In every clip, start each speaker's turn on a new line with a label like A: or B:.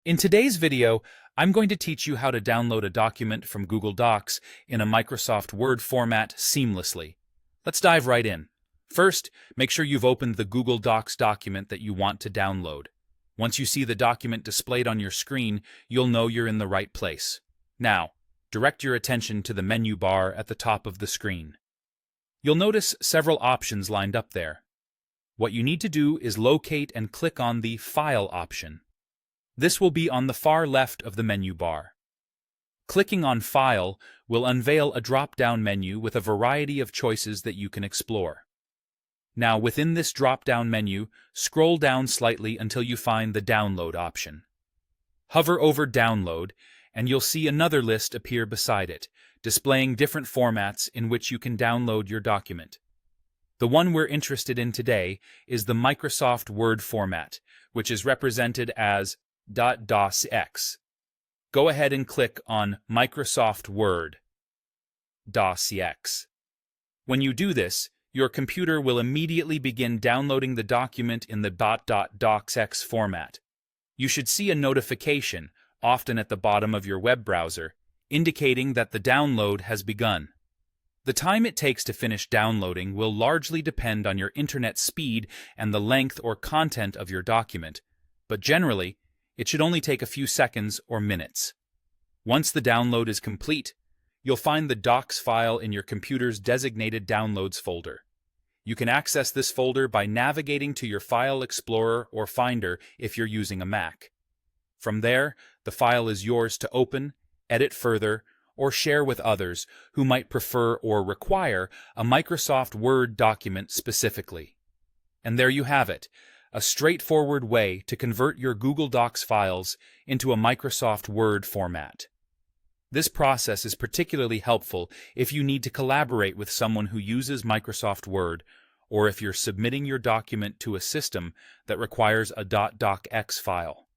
A: In today's video, I'm going to teach you how to download a document from Google Docs in a Microsoft Word format seamlessly. Let's dive right in. First, make sure you've opened the Google Docs document that you want to download. Once you see the document displayed on your screen, you'll know you're in the right place. Now, direct your attention to the menu bar at the top of the screen. You'll notice several options lined up there. What you need to do is locate and click on the File option. This will be on the far left of the menu bar. Clicking on File will unveil a drop-down menu with a variety of choices that you can explore. Now, within this drop-down menu, scroll down slightly until you find the Download option. Hover over Download, and you'll see another list appear beside it, displaying different formats in which you can download your document. The one we're interested in today is the Microsoft Word format, which is represented as .docx. Go ahead and click on Microsoft Word .docx. When you do this, your computer will immediately begin downloading the document in the .docx format. You should see a notification, often at the bottom of your web browser, indicating that the download has begun. The time it takes to finish downloading will largely depend on your internet speed and the length or content of your document, but generally, it should only take a few seconds or minutes. Once the download is complete, you'll find the Docs file in your computer's designated Downloads folder. You can access this folder by navigating to your File Explorer or Finder if you're using a Mac. From there, the file is yours to open, edit further, or share with others who might prefer or require a Microsoft Word document specifically. And there you have it, a straightforward way to convert your Google Docs files into a Microsoft Word format. This process is particularly helpful if you need to collaborate with someone who uses Microsoft Word, or if you're submitting your document to a system that requires a .docx file.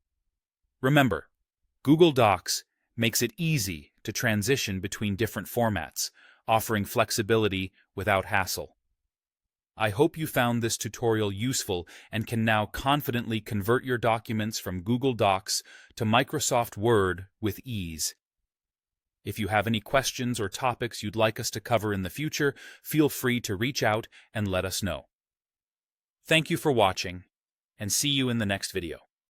A: Remember, Google Docs makes it easy to transition between different formats, offering flexibility without hassle. I hope you found this tutorial useful and can now confidently convert your documents from Google Docs to Microsoft Word with ease. If you have any questions or topics you'd like us to cover in the future, feel free to reach out and let us know. Thank you for watching, and see you in the next video.